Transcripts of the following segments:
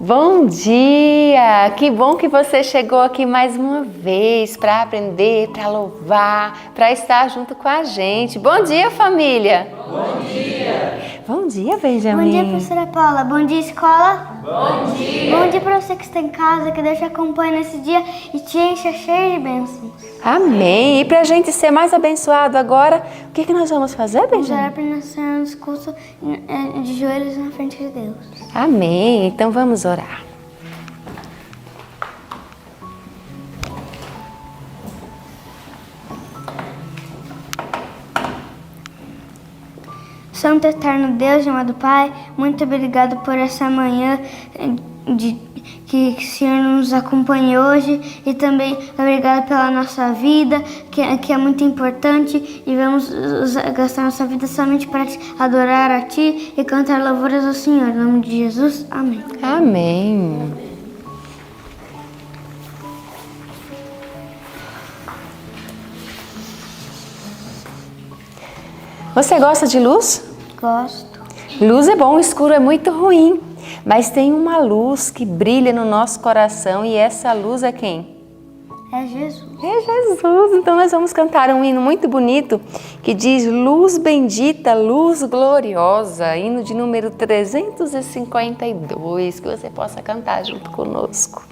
Bom dia! Que bom que você chegou aqui mais uma vez para aprender, para louvar, para estar junto com a gente. Bom dia, família! Bom dia! Bom dia, Benjamin! Bom dia, professora Paula! Bom dia, escola! Bom dia! Bom dia para você que está em casa, que Deus te acompanhe nesse dia e te encha cheio de bênçãos. Amém! E para a gente ser mais abençoado agora, o que nós vamos fazer, Vamos Benjamin? orar para nós no discurso de joelhos na frente de Deus. Amém! Então vamos orar. Santo Eterno Deus, amado Pai, muito obrigado por essa manhã que o Senhor nos acompanha hoje e também obrigado pela nossa vida, que é muito importante, e vamos gastar nossa vida somente para te adorar a Ti e cantar louvores ao Senhor. Em nome de Jesus, amém. Amém! Você gosta de luz? Gosto. Luz é bom, escuro é muito ruim. Mas tem uma luz que brilha no nosso coração e essa luz é quem? É Jesus. É Jesus. Então nós vamos cantar um hino muito bonito que diz luz bendita, luz gloriosa, hino de número 352, que você possa cantar junto conosco.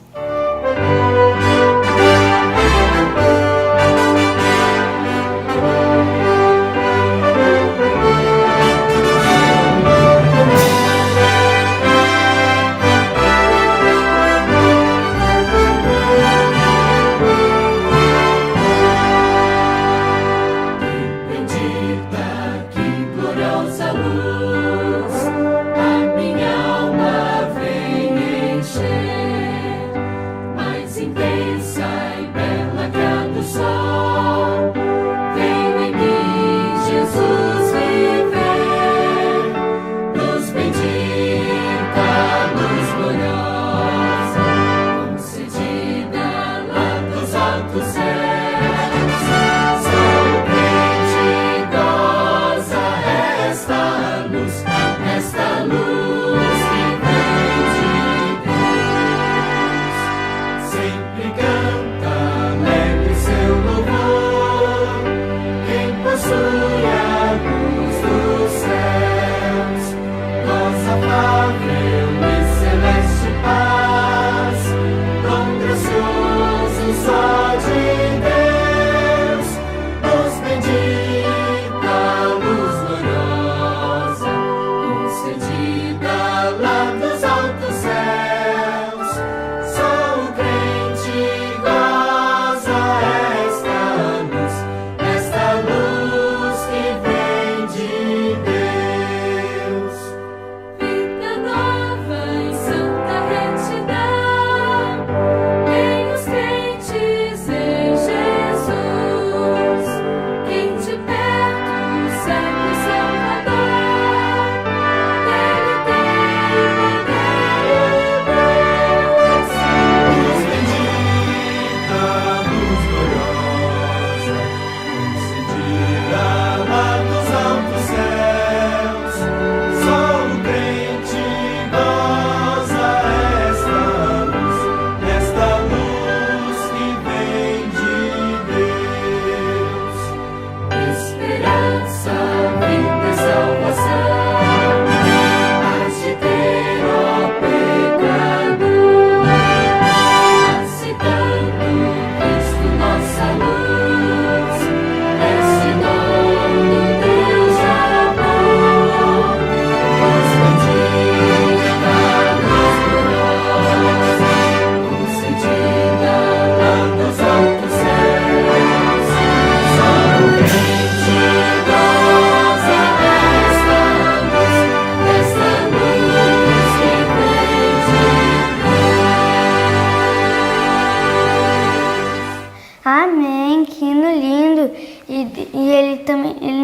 Amém, que hino lindo! E ele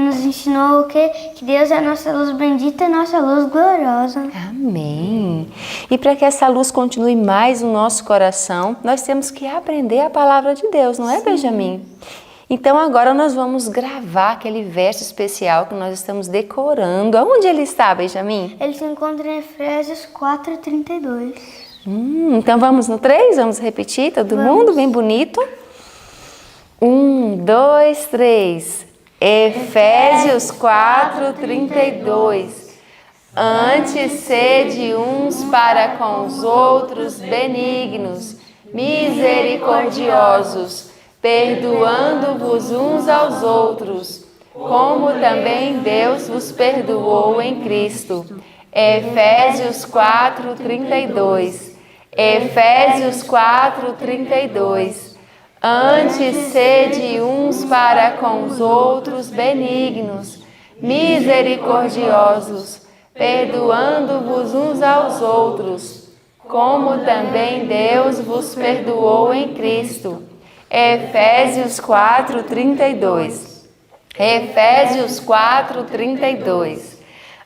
nos ensinou o quê? Que Deus é a nossa luz bendita e nossa luz gloriosa. Amém! E para que essa luz continue mais no nosso coração, nós temos que aprender a palavra de Deus, não é, Sim. Benjamin? Então agora nós vamos gravar aquele verso especial que nós estamos decorando. Aonde ele está, Benjamin? Ele se encontra em Efésios 4:32. Então vamos no 3? Vamos repetir todo mundo, bem bonito. 1, 2, 3. Efésios 4:32. Antes sede uns para com os outros benignos, misericordiosos, perdoando-vos uns aos outros, como também Deus vos perdoou em Cristo. Efésios 4:32. Efésios 4:32. Antes sede uns para com os outros benignos, misericordiosos, perdoando-vos uns aos outros, como também Deus vos perdoou em Cristo. Efésios 4:32. Efésios 4:32.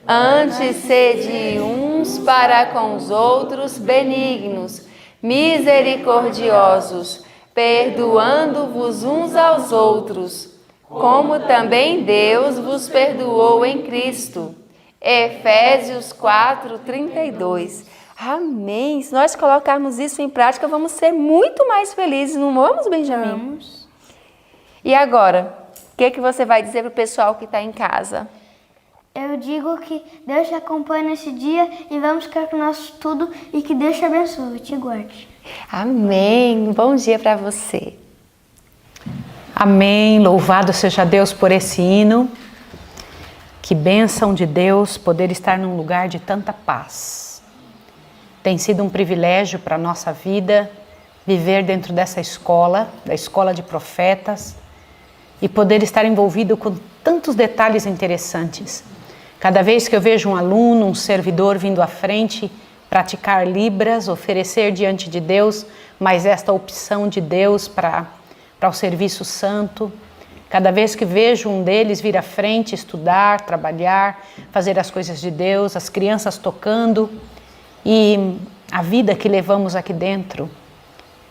Antes sede uns para com os outros benignos, misericordiosos, perdoando-vos uns aos outros, como também Deus vos perdoou em Cristo. Efésios 4:32. Amém. Se nós colocarmos isso em prática, vamos ser muito mais felizes, não vamos, Benjamin? Vamos. E agora, o que você vai dizer para o pessoal que está em casa? Eu digo que Deus te acompanha nesse dia e vamos ficar com o nosso estudo e que Deus te abençoe e te guarde. Amém. Bom dia para você. Amém. Louvado seja Deus por esse hino. Que bênção de Deus poder estar num lugar de tanta paz. Tem sido um privilégio para a nossa vida viver dentro dessa escola, da escola de profetas, e poder estar envolvido com tantos detalhes interessantes. Cada vez que eu vejo um aluno, um servidor vindo à frente, praticar Libras, oferecer diante de Deus, mas esta opção de Deus para o serviço santo. Cada vez que vejo um deles vir à frente, estudar, trabalhar, fazer as coisas de Deus, as crianças tocando e a vida que levamos aqui dentro,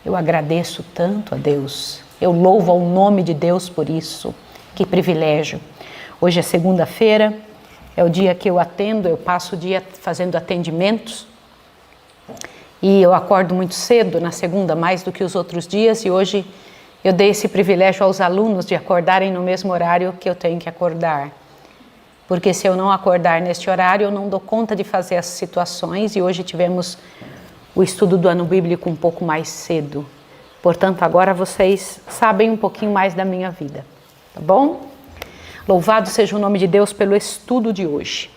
eu agradeço tanto a Deus. Eu louvo ao nome de Deus por isso. Que privilégio. Hoje é segunda-feira, é o dia que eu atendo, eu passo o dia fazendo atendimentos. E eu acordo muito cedo na segunda, mais do que os outros dias, e hoje eu dei esse privilégio aos alunos de acordarem no mesmo horário que eu tenho que acordar. Porque se eu não acordar neste horário, eu não dou conta de fazer as situações, e hoje tivemos o estudo do ano bíblico um pouco mais cedo. Portanto, agora vocês sabem um pouquinho mais da minha vida, tá bom? Louvado seja o nome de Deus pelo estudo de hoje.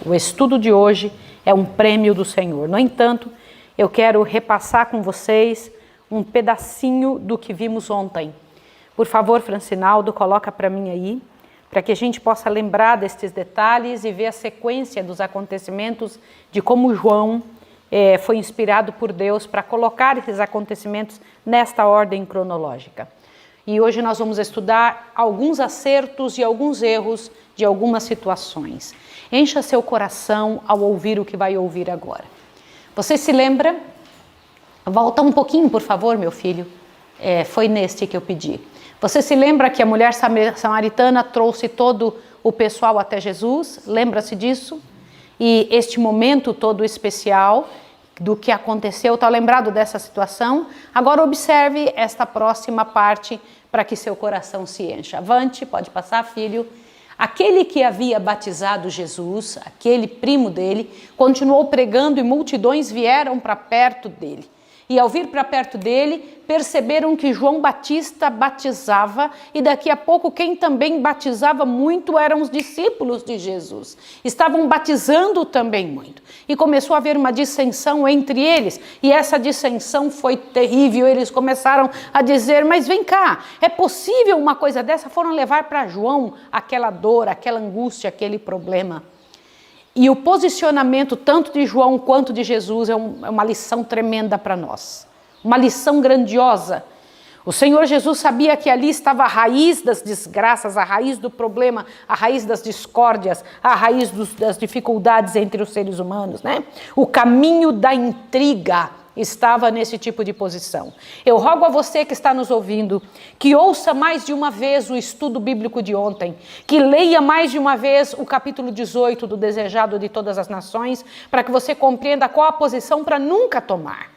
O estudo de hoje é um prêmio do Senhor. No entanto, eu quero repassar com vocês um pedacinho do que vimos ontem. Por favor, Francinaldo, coloca para mim aí, para que a gente possa lembrar destes detalhes e ver a sequência dos acontecimentos de como João foi inspirado por Deus para colocar esses acontecimentos nesta ordem cronológica. E hoje nós vamos estudar alguns acertos e alguns erros de algumas situações. Encha seu coração ao ouvir o que vai ouvir agora. Você se lembra? Volta um pouquinho, por favor, meu filho. Foi neste que eu pedi. Você se lembra que a mulher samaritana trouxe todo o pessoal até Jesus? Lembra-se disso? E este momento todo especial do que aconteceu, está lembrado dessa situação? Agora observe esta próxima parte para que seu coração se encha. Avante, pode passar, filho. Aquele que havia batizado Jesus, aquele primo dele, continuou pregando e multidões vieram para perto dele. E ao vir para perto dele, perceberam que João Batista batizava e daqui a pouco quem também batizava muito eram os discípulos de Jesus. Estavam batizando também muito. E começou a haver uma dissensão entre eles e essa dissensão foi terrível. Eles começaram a dizer, mas vem cá, é possível uma coisa dessa? Foram levar para João aquela dor, aquela angústia, aquele problema. E o posicionamento tanto de João quanto de Jesus é uma lição tremenda para nós. Uma lição grandiosa. O Senhor Jesus sabia que ali estava a raiz das desgraças, a raiz do problema, a raiz das discórdias, a raiz das dificuldades entre os seres humanos, né? O caminho da intriga estava nesse tipo de posição. Eu rogo a você que está nos ouvindo, que ouça mais de uma vez o estudo bíblico de ontem, que leia mais de uma vez o capítulo 18 do Desejado de Todas as Nações, para que você compreenda qual a posição para nunca tomar.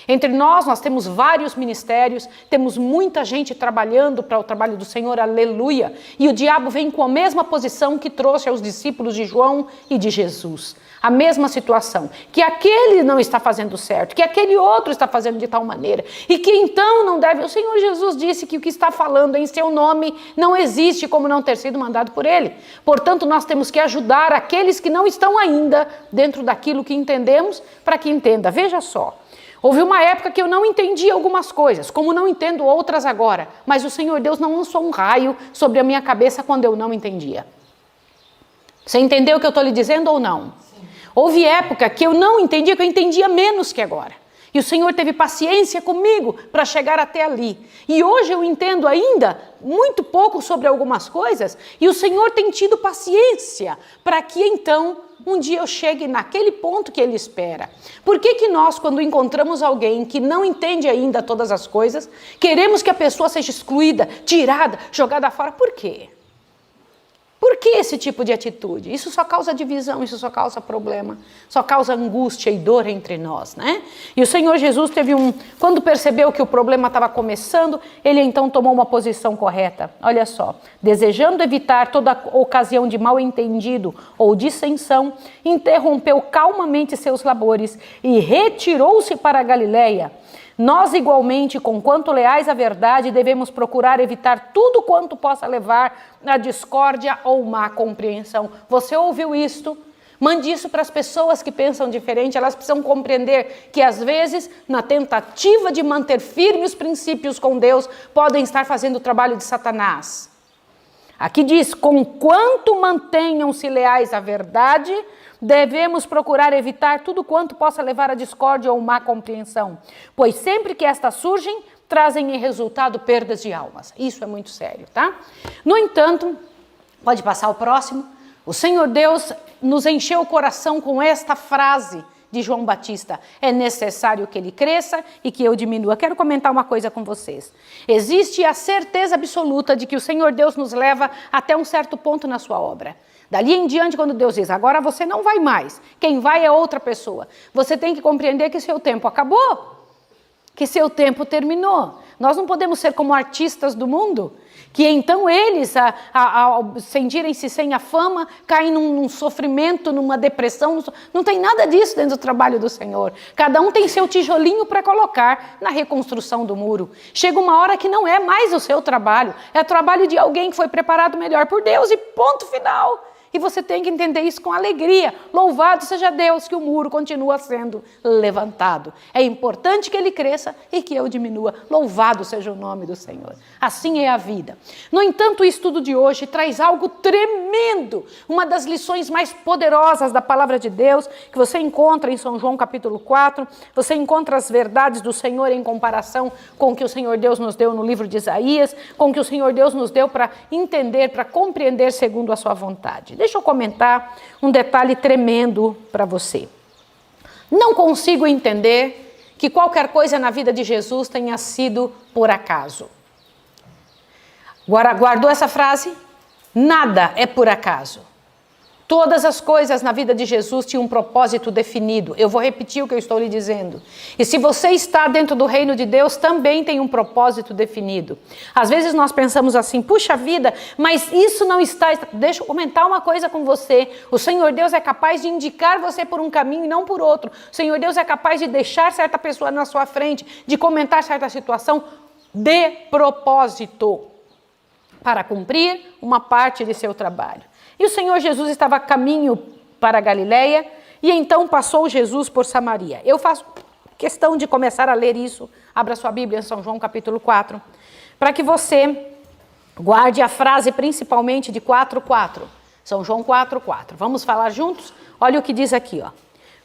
Entre nós temos vários ministérios, temos muita gente trabalhando para o trabalho do Senhor, aleluia. E o diabo vem com a mesma posição que trouxe aos discípulos de João e de Jesus. A mesma situação, que aquele não está fazendo certo, que aquele outro está fazendo de tal maneira, e que então não deve... O Senhor Jesus disse que o que está falando em seu nome não existe como não ter sido mandado por ele. Portanto, nós temos que ajudar aqueles que não estão ainda dentro daquilo que entendemos, para que entenda. Veja só. Houve uma época que eu não entendi algumas coisas, como não entendo outras agora, mas o Senhor Deus não lançou um raio sobre a minha cabeça quando eu não entendia. Você entendeu o que eu estou lhe dizendo ou não? Sim. Houve época que eu não entendia, que eu entendia menos que agora. E o Senhor teve paciência comigo para chegar até ali. E hoje eu entendo ainda muito pouco sobre algumas coisas, e o Senhor tem tido paciência para que então um dia eu chegue naquele ponto que Ele espera. Por que nós, quando encontramos alguém que não entende ainda todas as coisas, queremos que a pessoa seja excluída, tirada, jogada fora? Por quê? Por que esse tipo de atitude? Isso só causa divisão, isso só causa problema, só causa angústia e dor entre nós, né? E o Senhor Jesus quando percebeu que o problema estava começando, Ele então tomou uma posição correta. Olha só, desejando evitar toda ocasião de mal-entendido ou dissensão, interrompeu calmamente seus labores e retirou-se para a Galileia. Nós, igualmente, conquanto leais à verdade, devemos procurar evitar tudo quanto possa levar à discórdia ou má compreensão. Você ouviu isto? Mande isso para as pessoas que pensam diferente. Elas precisam compreender que, às vezes, na tentativa de manter firmes os princípios com Deus, podem estar fazendo o trabalho de Satanás. Aqui diz, conquanto mantenham-se leais à verdade, devemos procurar evitar tudo quanto possa levar à discórdia ou má compreensão, pois sempre que estas surgem, trazem em resultado perdas de almas. Isso é muito sério, tá? No entanto, pode passar o próximo, o Senhor Deus nos encheu o coração com esta frase de João Batista: é necessário que ele cresça e que eu diminua. Quero comentar uma coisa com vocês. Existe a certeza absoluta de que o Senhor Deus nos leva até um certo ponto na sua obra. Dali em diante, quando Deus diz, agora você não vai mais, quem vai é outra pessoa, você tem que compreender que seu tempo acabou, que seu tempo terminou. Nós não podemos ser como artistas do mundo, que então eles, ao sentirem-se sem a fama, caem num sofrimento, numa depressão. Não tem nada disso dentro do trabalho do Senhor. Cada um tem seu tijolinho para colocar na reconstrução do muro. Chega uma hora que não é mais o seu trabalho, é o trabalho de alguém que foi preparado melhor por Deus e ponto final. E você tem que entender isso com alegria. Louvado seja Deus que o muro continua sendo levantado. É importante que ele cresça e que eu diminua. Louvado seja o nome do Senhor. Assim é a vida. No entanto, o estudo de hoje traz algo tremendo. Uma das lições mais poderosas da palavra de Deus, que você encontra em São João capítulo 4. Você encontra as verdades do Senhor em comparação com o que o Senhor Deus nos deu no livro de Isaías, com o que o Senhor Deus nos deu para entender, para compreender segundo a sua vontade. Deixa eu comentar um detalhe tremendo para você. Não consigo entender que qualquer coisa na vida de Jesus tenha sido por acaso. Guardou essa frase? Nada é por acaso. Todas as coisas na vida de Jesus tinham um propósito definido. Eu vou repetir o que eu estou lhe dizendo. E se você está dentro do reino de Deus, também tem um propósito definido. Às vezes nós pensamos assim, puxa vida, mas isso não está... Deixa eu comentar uma coisa com você. O Senhor Deus é capaz de indicar você por um caminho e não por outro. O Senhor Deus é capaz de deixar certa pessoa na sua frente, de comentar certa situação de propósito, para cumprir uma parte de seu trabalho. E o Senhor Jesus estava a caminho para a Galileia, e então passou Jesus por Samaria. Eu faço questão de começar a ler isso. Abra sua Bíblia em São João capítulo 4, para que você guarde a frase principalmente de 4:4. São João 4:4. Vamos falar juntos? Olha o que diz aqui, ó.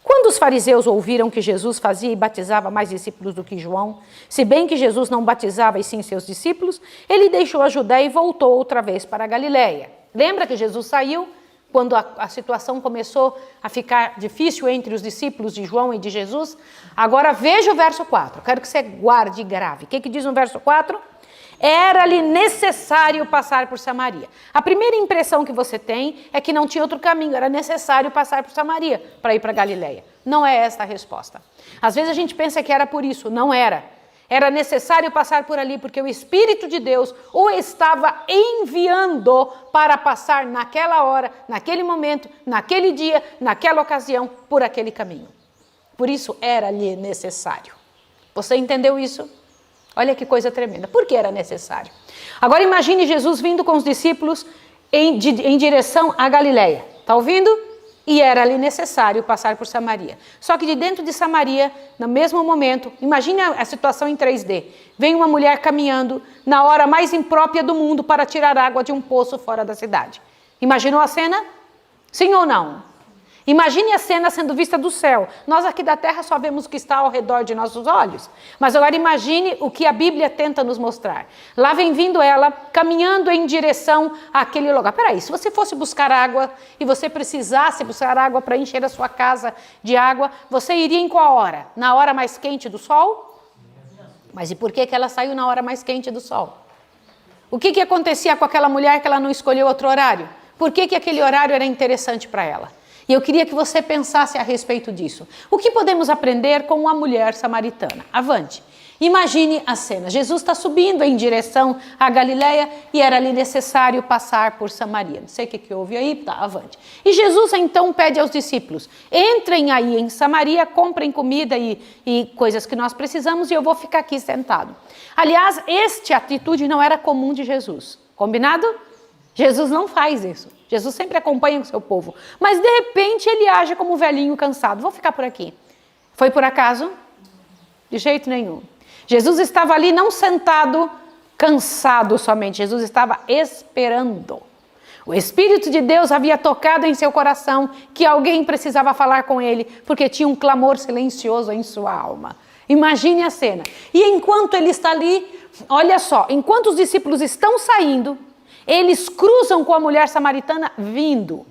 Quando os fariseus ouviram que Jesus fazia e batizava mais discípulos do que João, se bem que Jesus não batizava e sim seus discípulos, ele deixou a Judéia e voltou outra vez para a Galileia. Lembra que Jesus saiu quando a situação começou a ficar difícil entre os discípulos de João e de Jesus? Agora veja o verso 4. Quero que você guarde e grave. O que diz no verso 4? Era-lhe necessário passar por Samaria. A primeira impressão que você tem é que não tinha outro caminho, era necessário passar por Samaria para ir para Galileia. Não é esta a resposta. Às vezes a gente pensa que era por isso, não era. Era necessário passar por ali, porque o Espírito de Deus o estava enviando para passar naquela hora, naquele momento, naquele dia, naquela ocasião, por aquele caminho. Por isso era-lhe necessário. Você entendeu isso? Olha que coisa tremenda. Por que era necessário? Agora imagine Jesus vindo com os discípulos em direção a Galileia. Está ouvindo? E era-lhe necessário passar por Samaria. Só que de dentro de Samaria, no mesmo momento, imagine a situação em 3D. Vem uma mulher caminhando na hora mais imprópria do mundo para tirar água de um poço fora da cidade. Imaginou a cena? Sim ou não? Imagine a cena sendo vista do céu. Nós aqui da terra só vemos o que está ao redor de nossos olhos. Mas agora imagine o que a Bíblia tenta nos mostrar. Lá vem vindo ela, caminhando em direção àquele lugar. Peraí, se você fosse buscar água e você precisasse buscar água para encher a sua casa de água, você iria em qual hora? Na hora mais quente do sol? Mas e por que ela saiu na hora mais quente do sol? O que acontecia com aquela mulher que ela não escolheu outro horário? Por que aquele horário era interessante para ela? E eu queria que você pensasse a respeito disso. O que podemos aprender com a mulher samaritana? Avante. Imagine a cena. Jesus está subindo em direção à Galileia e era-lhe necessário passar por Samaria. Não sei o que houve aí, tá, avante. E Jesus então pede aos discípulos, entrem aí em Samaria, comprem comida e coisas que nós precisamos e eu vou ficar aqui sentado. Aliás, esta atitude não era comum de Jesus. Combinado? Jesus não faz isso. Jesus sempre acompanha o seu povo. Mas de repente ele age como um velhinho cansado. Vou ficar por aqui. Foi por acaso? De jeito nenhum. Jesus estava ali não sentado, cansado somente. Jesus estava esperando. O Espírito de Deus havia tocado em seu coração que alguém precisava falar com ele, porque tinha um clamor silencioso em sua alma. Imagine a cena. E enquanto ele está ali, olha só, enquanto os discípulos estão saindo, eles cruzam com a mulher samaritana vindo.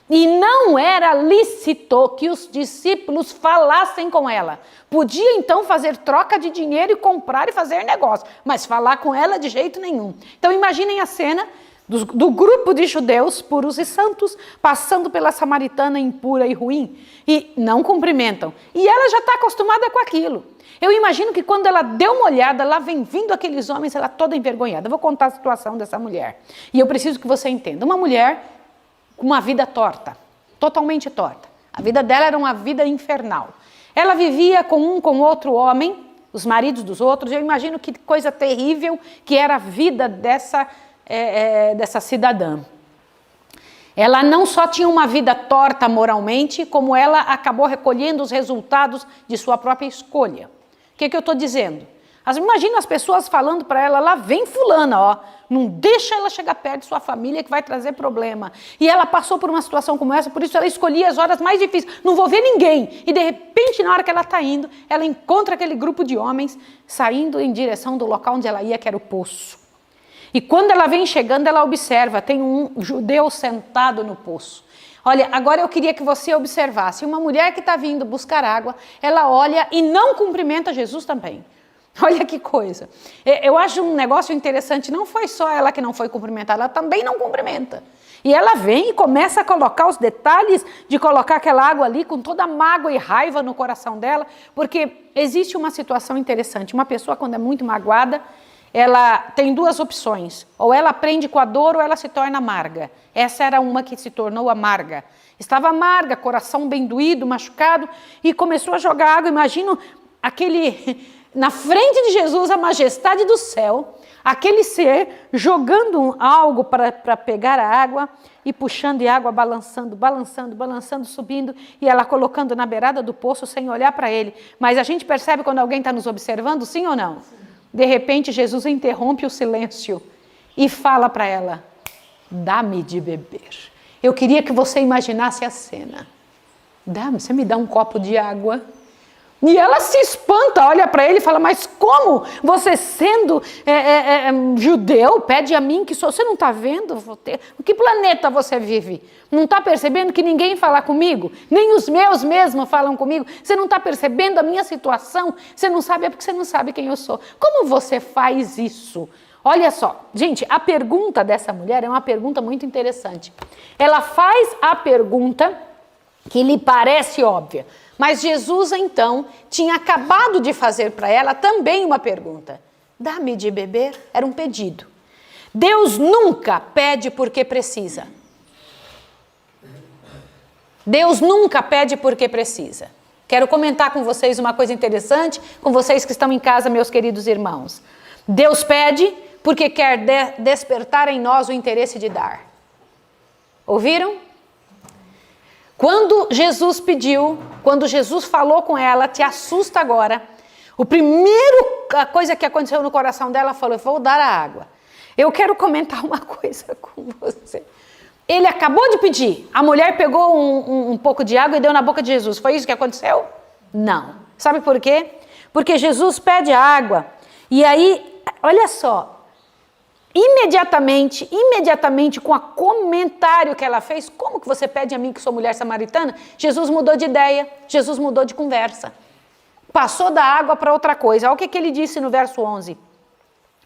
E não era lícito que os discípulos falassem com ela. Podia então fazer troca de dinheiro e comprar e fazer negócio, mas falar com ela de jeito nenhum. Então imaginem a cena do grupo de judeus puros e santos passando pela samaritana impura e ruim e não cumprimentam. E ela já está acostumada com aquilo. Eu imagino que quando ela deu uma olhada, lá vem vindo aqueles homens, ela toda envergonhada. Eu vou contar a situação dessa mulher. E eu preciso que você entenda. Uma mulher com uma vida torta, totalmente torta. A vida dela era uma vida infernal. Ela vivia com outro homem, os maridos dos outros. Eu imagino que coisa terrível que era a vida dessa cidadã. Ela não só tinha uma vida torta moralmente, como ela acabou recolhendo os resultados de sua própria escolha. O que eu estou dizendo? Imagina as pessoas falando para ela, lá vem fulana, ó, não deixa ela chegar perto de sua família que vai trazer problema. E ela passou por uma situação como essa, por isso ela escolhia as horas mais difíceis, não vou ver ninguém. E de repente, na hora que ela está indo, ela encontra aquele grupo de homens saindo em direção do local onde ela ia, que era o poço. E quando ela vem chegando, ela observa, tem um judeu sentado no poço. Olha, agora eu queria que você observasse, uma mulher que está vindo buscar água, ela olha e não cumprimenta Jesus também. Olha que coisa. Eu acho um negócio interessante, não foi só ela que não foi cumprimentada, ela também não cumprimenta. E ela vem e começa a colocar os detalhes de colocar aquela água ali com toda a mágoa e raiva no coração dela, porque existe uma situação interessante, uma pessoa quando é muito magoada, ela tem duas opções, ou ela aprende com a dor ou ela se torna amarga. Essa era uma que se tornou amarga. Estava amarga, coração bem doído, machucado, e começou a jogar água. Imagino na frente de Jesus, a majestade do céu, aquele ser jogando algo para pegar a água e puxando a água, balançando, balançando, balançando, subindo, e ela colocando na beirada do poço sem olhar para ele. Mas a gente percebe quando alguém está nos observando, sim ou não? De repente, Jesus interrompe o silêncio e fala para ela, dá-me de beber. Eu queria que você imaginasse a cena. Você me dá um copo de água? E ela se espanta, olha para ele e fala, mas como você sendo judeu, pede a mim que sou... Você não está vendo? Em que planeta você vive? Não está percebendo que ninguém fala comigo? Nem os meus mesmo falam comigo? Você não está percebendo a minha situação? Você não sabe, é porque você não sabe quem eu sou. Como você faz isso? Olha só, gente, a pergunta dessa mulher é uma pergunta muito interessante. Ela faz a pergunta que lhe parece óbvia, mas Jesus então tinha acabado de fazer para ela também uma pergunta. Dá-me de beber? Era um pedido. Deus nunca pede porque precisa. Deus nunca pede porque precisa. Quero comentar com vocês uma coisa interessante, com vocês que estão em casa, meus queridos irmãos. Deus pede porque quer despertar em nós o interesse de dar. Ouviram? Quando Jesus pediu, quando Jesus falou com ela, te assusta agora. A coisa que aconteceu no coração dela, falou, vou dar a água. Eu quero comentar uma coisa com você. Ele acabou de pedir, a mulher pegou um pouco de água e deu na boca de Jesus. Foi isso que aconteceu? Não. Sabe por quê? Porque Jesus pede a água e aí, olha só, imediatamente com o comentário que ela fez, como que você pede a mim que sou mulher samaritana? Jesus mudou de ideia, Jesus mudou de conversa. Passou da água para outra coisa. Olha o que ele disse no verso 11.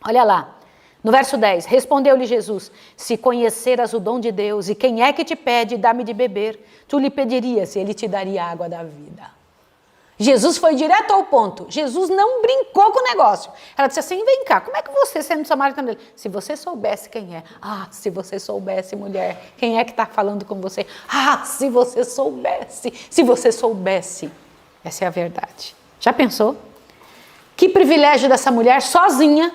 Olha lá. No verso 10, respondeu-lhe Jesus, se conheceras o dom de Deus e quem é que te pede, dá-me de beber, tu lhe pedirias e ele te daria a água da vida. Jesus foi direto ao ponto, Jesus não brincou com o negócio. Ela disse assim, vem cá, como é que você, sendo samaritana, se você soubesse quem é, se você soubesse, mulher, quem é que está falando com você, se você soubesse, essa é a verdade. Já pensou? Que privilégio dessa mulher sozinha,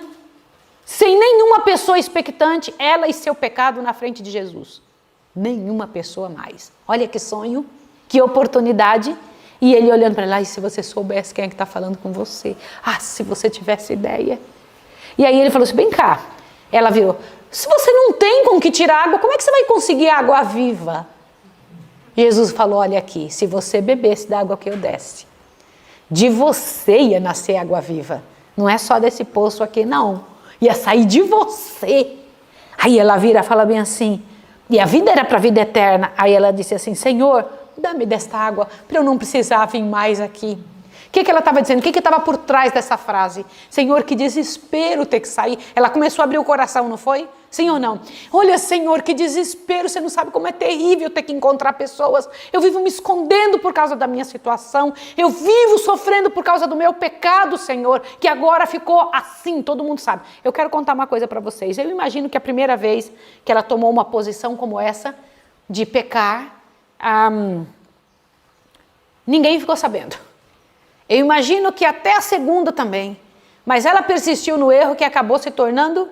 sem nenhuma pessoa expectante, ela e seu pecado na frente de Jesus. Nenhuma pessoa mais. Olha que sonho, que oportunidade. E ele olhando para ela, e se você soubesse quem é que está falando com você? Se você tivesse ideia. E aí ele falou assim, vem cá. Ela virou, se você não tem com que tirar água, como é que você vai conseguir água viva? Jesus falou, olha aqui, se você bebesse da água que eu desse, de você ia nascer água viva. Não é só desse poço aqui, não. Ia sair de você. Aí ela vira e fala bem assim, e a vida era para a vida eterna. Aí ela disse assim, Senhor, dá-me desta água para eu não precisar vir mais aqui. O que ela estava dizendo? O que estava por trás dessa frase? Senhor, que desespero ter que sair. Ela começou a abrir o coração, não foi? Sim ou não? Olha, Senhor, que desespero. Você não sabe como é terrível ter que encontrar pessoas. Eu vivo me escondendo por causa da minha situação. Eu vivo sofrendo por causa do meu pecado, Senhor, que agora ficou assim, todo mundo sabe. Eu quero contar uma coisa para vocês. Eu imagino que a primeira vez que ela tomou uma posição como essa, de pecar, ninguém ficou sabendo. Eu imagino que até a segunda também. Mas ela persistiu no erro que acabou se tornando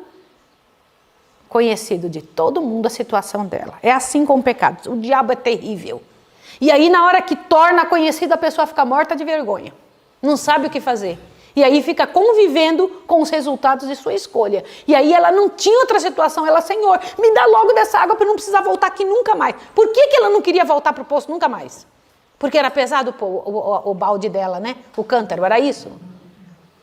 conhecido de todo mundo a situação dela. É assim com o pecado. O diabo é terrível. E aí na hora que torna conhecida, a pessoa fica morta de vergonha. Não sabe o que fazer. E aí fica convivendo com os resultados de sua escolha. E aí ela não tinha outra situação. Ela, Senhor, me dá logo dessa água para eu não precisar voltar aqui nunca mais. Por que ela não queria voltar para o poço nunca mais? Porque era pesado o balde dela, né? O cântaro, era isso?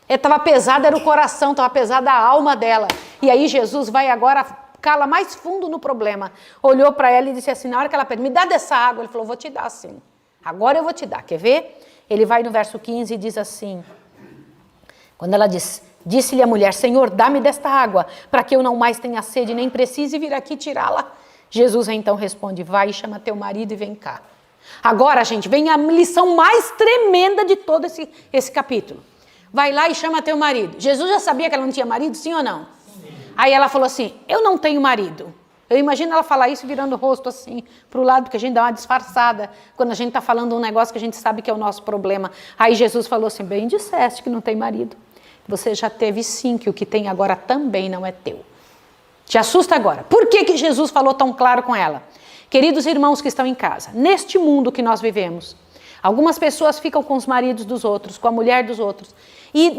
Estava pesado, era o coração, estava pesada a alma dela. E aí Jesus vai agora, cala mais fundo no problema. Olhou para ela e disse assim, na hora que ela pede, me dá dessa água. Ele falou, vou te dar sim. Agora eu vou te dar, quer ver? Ele vai no verso 15 e diz assim, quando ela disse-lhe a mulher, Senhor, dá-me desta água, para que eu não mais tenha sede, nem precise vir aqui tirá-la. Jesus então responde, vai e chama teu marido e vem cá. Agora, gente, vem a lição mais tremenda de todo esse capítulo. Vai lá e chama teu marido. Jesus já sabia que ela não tinha marido, sim ou não? Sim. Aí ela falou assim, eu não tenho marido. Eu imagino ela falar isso virando o rosto assim, para o lado, porque a gente dá uma disfarçada quando a gente está falando um negócio que a gente sabe que é o nosso problema. Aí Jesus falou assim, bem disseste que não tem marido. Você já teve sim, que o que tem agora também não é teu. Te assusta agora. Por que Jesus falou tão claro com ela? Queridos irmãos que estão em casa, neste mundo que nós vivemos, algumas pessoas ficam com os maridos dos outros, com a mulher dos outros. E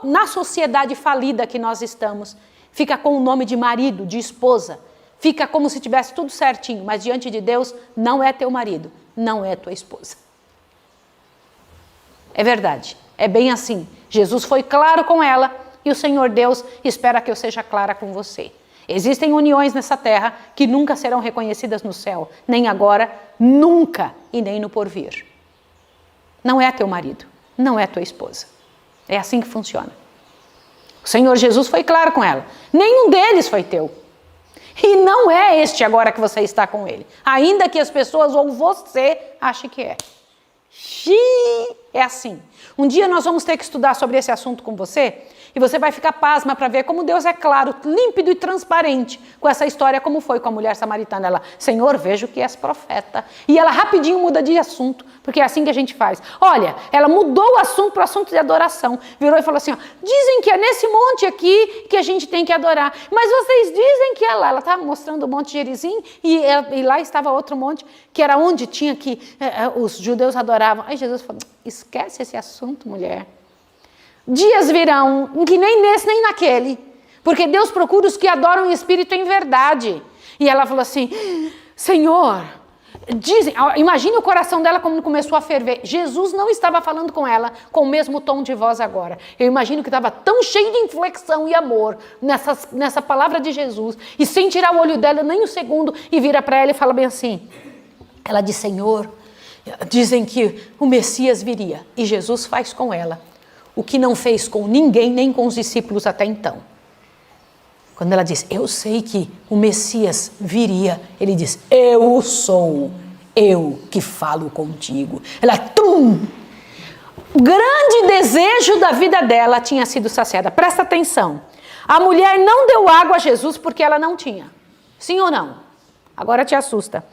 na sociedade falida que nós estamos, fica com o nome de marido, de esposa. Fica como se tivesse tudo certinho, mas diante de Deus não é teu marido, não é tua esposa. É verdade, é bem assim. Jesus foi claro com ela e o Senhor Deus espera que eu seja clara com você. Existem uniões nessa terra que nunca serão reconhecidas no céu, nem agora, nunca e nem no porvir. Não é teu marido, não é tua esposa. É assim que funciona. O Senhor Jesus foi claro com ela. Nenhum deles foi teu. E não é este agora que você está com ele. Ainda que as pessoas ou você ache que é. É assim. Um dia nós vamos ter que estudar sobre esse assunto com você. E você vai ficar pasma para ver como Deus é claro, límpido e transparente com essa história, como foi com a mulher samaritana. Ela, Senhor, vejo que és profeta. E ela rapidinho muda de assunto, porque é assim que a gente faz. Olha, ela mudou o assunto para o assunto de adoração. Virou e falou assim, ó, dizem que é nesse monte aqui que a gente tem que adorar. Mas vocês dizem que é lá. Ela estava mostrando o Monte Gerizim e lá estava outro monte, que era onde tinha que os judeus adoravam. Aí Jesus falou, esquece esse assunto, mulher. Dias virão, em que nem nesse nem naquele, porque Deus procura os que adoram em espírito e em verdade. E ela falou assim, Senhor, dizem, imagine o coração dela como começou a ferver. Jesus não estava falando com ela com o mesmo tom de voz agora. Eu imagino que estava tão cheio de inflexão e amor nessa palavra de Jesus, e sem tirar o olho dela nem um segundo, e vira para ela e fala bem assim, ela diz, Senhor, dizem que o Messias viria, e Jesus faz com ela o que não fez com ninguém, nem com os discípulos até então. Quando ela diz, eu sei que o Messias viria, ele diz, eu sou, eu que falo contigo. Ela, o grande desejo da vida dela tinha sido saciada. Presta atenção, a mulher não deu água a Jesus porque ela não tinha. Sim ou não? Agora te assusta.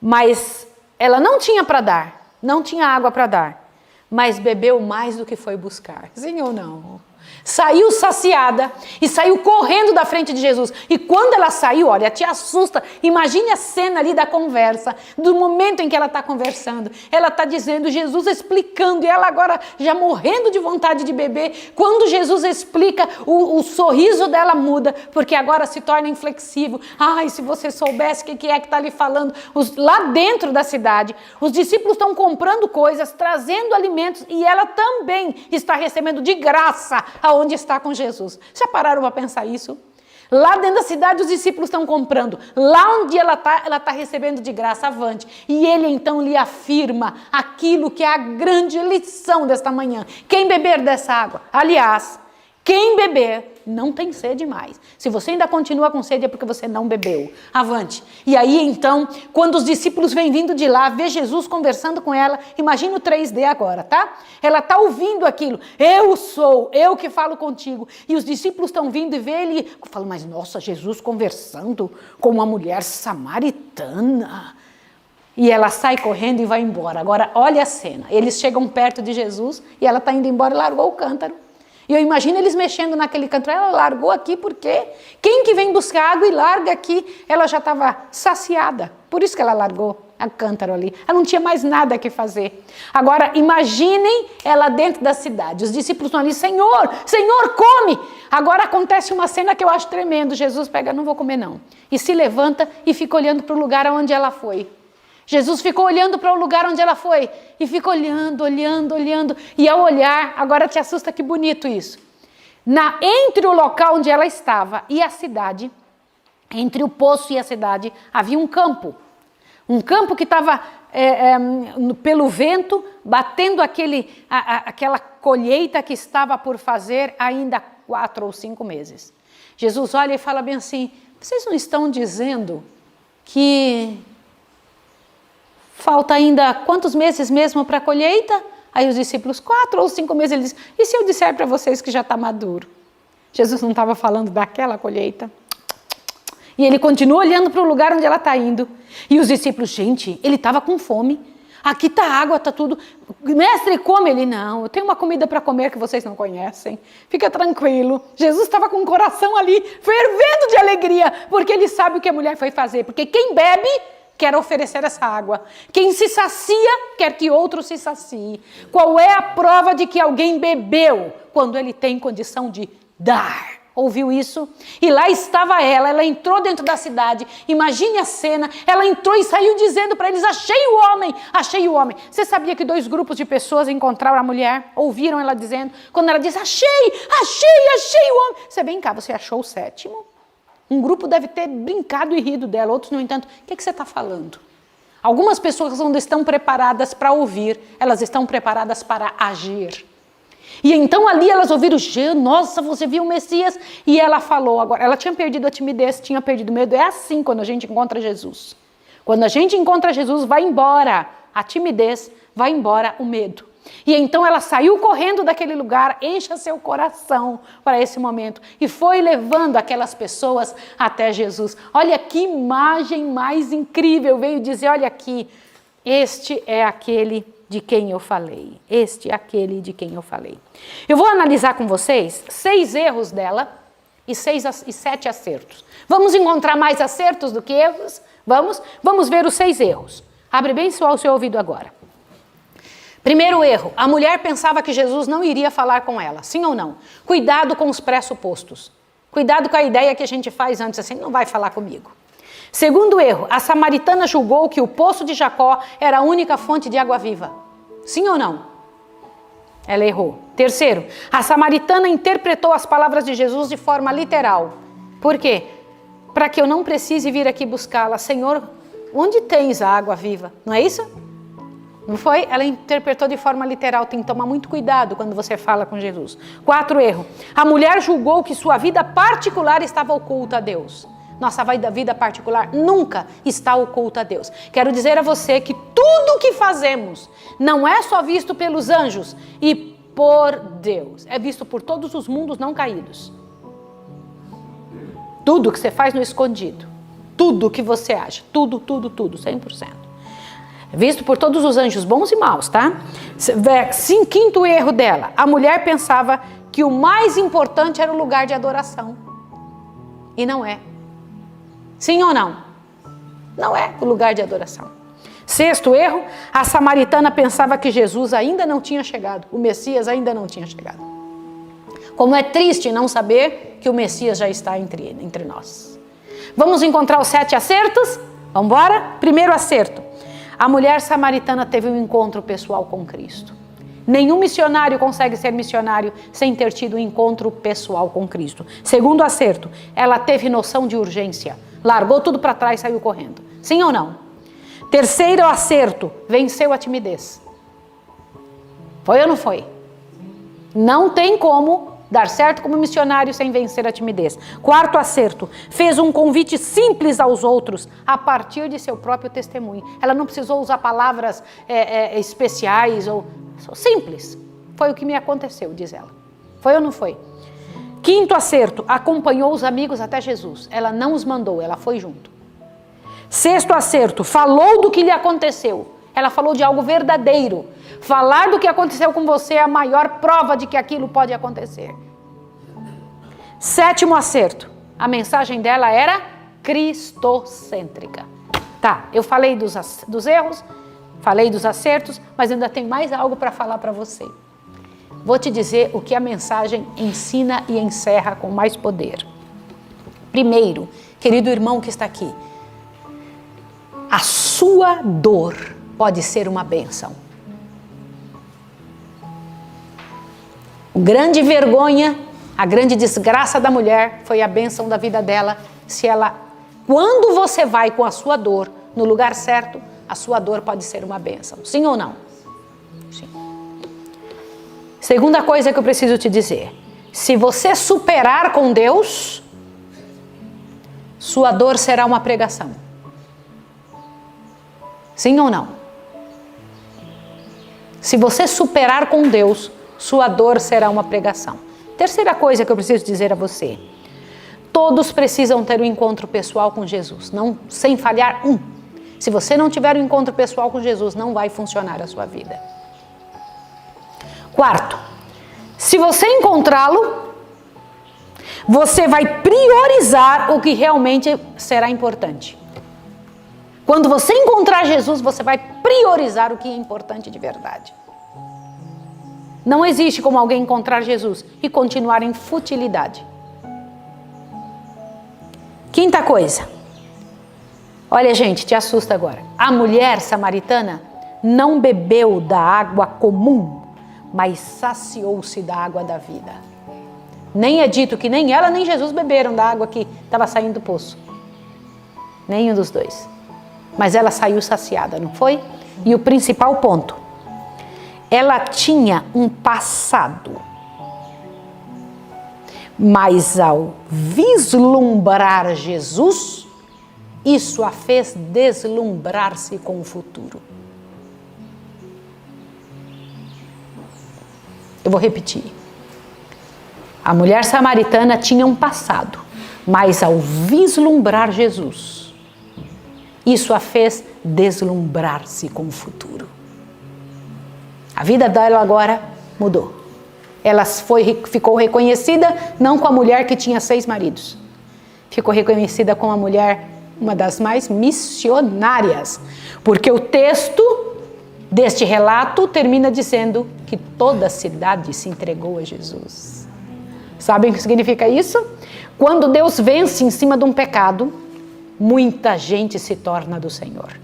Mas ela não tinha para dar, não tinha água para dar. Mas bebeu mais do que foi buscar. Sim ou não? Saiu saciada e saiu correndo da frente de Jesus. E quando ela saiu, olha, te assusta. Imagine a cena ali da conversa, do momento em que ela está conversando. Ela está dizendo, Jesus explicando, e ela agora já morrendo de vontade de beber. Quando Jesus explica, o sorriso dela muda, porque agora se torna inflexível. Ai, se você soubesse o que é que está ali falando. Lá dentro da cidade, os discípulos estão comprando coisas, trazendo alimentos, e ela também está recebendo de graça aonde está com Jesus. Já pararam para pensar isso? Lá dentro da cidade os discípulos estão comprando. Lá onde ela está recebendo de graça, avante. E ele então lhe afirma aquilo que é a grande lição desta manhã. Quem beber dessa água, aliás, quem beber não tem sede mais. Se você ainda continua com sede é porque você não bebeu. Avante. E aí então, quando os discípulos vêm vindo de lá, vê Jesus conversando com ela, imagina o 3D agora, tá? Ela está ouvindo aquilo. Eu sou, eu que falo contigo. E os discípulos estão vindo e vê ele. Eu falo, mas nossa, Jesus conversando com uma mulher samaritana. E ela sai correndo e vai embora. Agora, olha a cena. Eles chegam perto de Jesus e ela está indo embora e largou o cântaro. E eu imagino eles mexendo naquele cântaro. Ela largou aqui porque quem que vem buscar água e larga aqui, ela já estava saciada. Por isso que ela largou o cântaro ali. Ela não tinha mais nada que fazer. Agora, imaginem ela dentro da cidade. Os discípulos estão ali, Senhor, Senhor, come! Agora acontece uma cena que eu acho tremendo. Jesus pega, não vou comer não. E se levanta e fica olhando para o lugar onde ela foi. Jesus ficou olhando para o lugar onde ela foi e fica olhando. E ao olhar, agora te assusta, que bonito isso. Entre o local onde ela estava e a cidade, entre o poço e a cidade, havia um campo. Um campo que estava pelo vento, batendo aquela colheita que estava por fazer ainda 4 ou 5 meses. Jesus olha e fala bem assim, vocês não estão dizendo que falta ainda quantos meses mesmo para a colheita? Aí os discípulos, 4 ou 5 meses, ele diz, e se eu disser para vocês que já está maduro? Jesus não estava falando daquela colheita. E ele continua olhando para o lugar onde ela está indo. E os discípulos, gente, ele estava com fome. Aqui está água, está tudo. Mestre, come. Ele, não, eu tenho uma comida para comer que vocês não conhecem. Fica tranquilo. Jesus estava com o coração ali, fervendo de alegria, porque ele sabe o que a mulher foi fazer. Porque quem bebe quer oferecer essa água. Quem se sacia, quer que outro se sacie. Qual é a prova de que alguém bebeu? Quando ele tem condição de dar. Ouviu isso? E lá estava ela entrou dentro da cidade. Imagine a cena. Ela entrou e saiu dizendo para eles, achei o homem, achei o homem. Você sabia que 2 grupos de pessoas encontraram a mulher? Ouviram ela dizendo? Quando ela diz, achei o homem. Você vem cá, você achou o 7º? Um grupo deve ter brincado e rido dela, outros, no entanto, o que você está falando? Algumas pessoas não estão preparadas para ouvir, elas estão preparadas para agir. E então ali elas ouviram, nossa, você viu o Messias? E ela falou agora, ela tinha perdido a timidez, tinha perdido o medo. É assim quando a gente encontra Jesus. Quando a gente encontra Jesus, vai embora a timidez, vai embora o medo. E então ela saiu correndo daquele lugar, encha seu coração para esse momento. E foi levando aquelas pessoas até Jesus. Olha que imagem mais incrível, veio dizer, olha aqui, este é aquele de quem eu falei. Este é aquele de quem eu falei. Eu vou analisar com vocês 6 erros dela e 7 acertos. Vamos encontrar mais acertos do que erros? Vamos ver os 6 erros. Abre bem o seu ouvido agora. Primeiro erro, a mulher pensava que Jesus não iria falar com ela, sim ou não? Cuidado com os pressupostos. Cuidado com a ideia que a gente faz antes, assim, não vai falar comigo. Segundo erro, a samaritana julgou que o poço de Jacó era a única fonte de água viva. Sim ou não? Ela errou. Terceiro, a samaritana interpretou as palavras de Jesus de forma literal. Por quê? Para que eu não precise vir aqui buscá-la. Senhor, onde tens a água viva? Não é isso? Não foi? Ela interpretou de forma literal. Tem que tomar muito cuidado quando você fala com Jesus. 4 erro. A mulher julgou que sua vida particular estava oculta a Deus. Nossa vida particular nunca está oculta a Deus. Quero dizer a você que tudo o que fazemos não é só visto pelos anjos e por Deus. É visto por todos os mundos não caídos. Tudo que você faz no escondido. Tudo que você acha. Tudo, 100%. É visto por todos os anjos bons e maus, tá? Quinto erro dela. A mulher pensava que o mais importante era o lugar de adoração. E não é. Sim ou não? Não é o lugar de adoração. Sexto erro, a samaritana pensava que Jesus ainda não tinha chegado. O Messias ainda não tinha chegado. Como é triste não saber que o Messias já está entre nós. Vamos encontrar os 7 acertos? Vamos embora? Primeiro acerto. A mulher samaritana teve um encontro pessoal com Cristo. Nenhum missionário consegue ser missionário sem ter tido um encontro pessoal com Cristo. Segundo acerto, ela teve noção de urgência. Largou tudo para trás e saiu correndo. Sim ou não? Terceiro acerto, venceu a timidez. Foi ou não foi? Não tem como dar certo como missionário sem vencer a timidez. Quarto acerto, fez um convite simples aos outros a partir de seu próprio testemunho. Ela não precisou usar palavras especiais ou simples. Foi o que me aconteceu, diz ela. Foi ou não foi? Quinto acerto, acompanhou os amigos até Jesus. Ela não os mandou, ela foi junto. Sexto acerto, falou do que lhe aconteceu. Ela falou de algo verdadeiro. Falar do que aconteceu com você é a maior prova de que aquilo pode acontecer. Sétimo acerto, a mensagem dela era cristocêntrica. Tá, eu falei dos erros, falei dos acertos, mas ainda tem mais algo para falar para você. Vou te dizer o que a mensagem ensina e encerra com mais poder. Primeiro, querido irmão que está aqui, a sua dor pode ser uma bênção. A grande vergonha, a grande desgraça da mulher foi a bênção da vida dela. Quando você vai com a sua dor no lugar certo, a sua dor pode ser uma bênção. Sim ou não? Sim. Segunda coisa que eu preciso te dizer. Se você superar com Deus, sua dor será uma pregação. Sim ou não? Se você superar com Deus, sua dor será uma pregação. Terceira coisa que eu preciso dizer a você. Todos precisam ter um encontro pessoal com Jesus, sem falhar um. Se você não tiver um encontro pessoal com Jesus, não vai funcionar a sua vida. Quarto, se você encontrá-lo, você vai priorizar o que realmente será importante. Quando você encontrar Jesus, você vai priorizar o que é importante de verdade. Não existe como alguém encontrar Jesus e continuar em futilidade. Quinta coisa. Olha, gente, te assusta agora. A mulher samaritana não bebeu da água comum, mas saciou-se da água da vida. Nem é dito que nem ela nem Jesus beberam da água que estava saindo do poço. Nenhum dos dois. Mas ela saiu saciada, não foi? E o principal ponto. Ela tinha um passado. Mas ao vislumbrar Jesus, isso a fez deslumbrar-se com o futuro. Eu vou repetir. A mulher samaritana tinha um passado, mas ao vislumbrar Jesus, isso a fez deslumbrar-se com o futuro. A vida dela agora mudou. Ela ficou reconhecida não com a mulher que tinha 6 maridos. Ficou reconhecida como a mulher, uma das mais missionárias. Porque o texto deste relato termina dizendo que toda a cidade se entregou a Jesus. Sabem o que significa isso? Quando Deus vence em cima de um pecado, muita gente se torna do Senhor.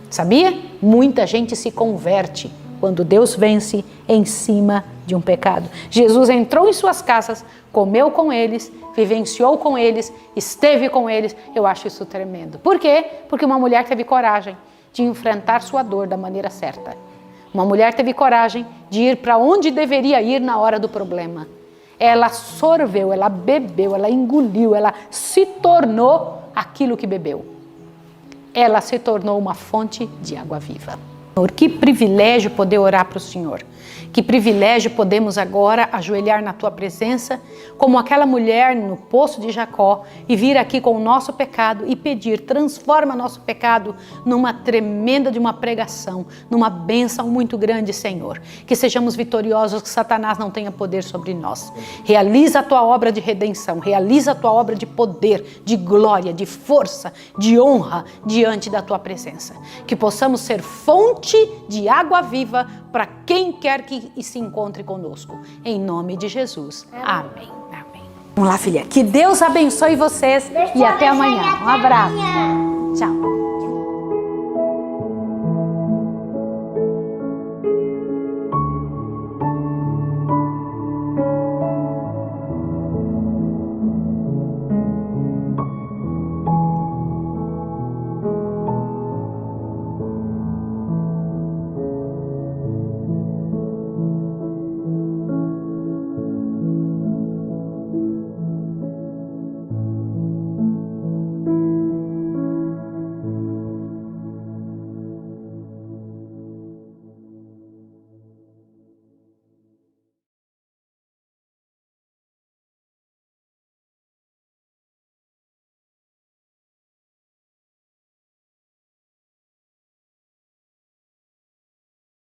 Sabia? Muita gente se converte quando Deus vence em cima de um pecado. Jesus entrou em suas casas, comeu com eles, vivenciou com eles, esteve com eles. Eu acho isso tremendo. Por quê? Porque uma mulher teve coragem de enfrentar sua dor da maneira certa. Uma mulher teve coragem de ir para onde deveria ir na hora do problema. Ela sorveu, ela bebeu, ela engoliu, ela se tornou aquilo que bebeu. Ela se tornou uma fonte de água viva. Que privilégio poder orar para o Senhor. Que privilégio podemos agora ajoelhar na tua presença, como aquela mulher no poço de Jacó, e vir aqui com o nosso pecado e pedir, transforma nosso pecado numa tremenda de uma pregação, numa bênção muito grande, Senhor. Que sejamos vitoriosos, que Satanás não tenha poder sobre nós. Realiza a tua obra de redenção, realiza a tua obra de poder, de glória, de força, de honra diante da tua presença. Que possamos ser fonte de água viva para quem quer que se encontre conosco. Em nome de Jesus. Amém. Amém. Vamos lá, filha. Que Deus abençoe vocês e até amanhã. Um abraço. Tchau.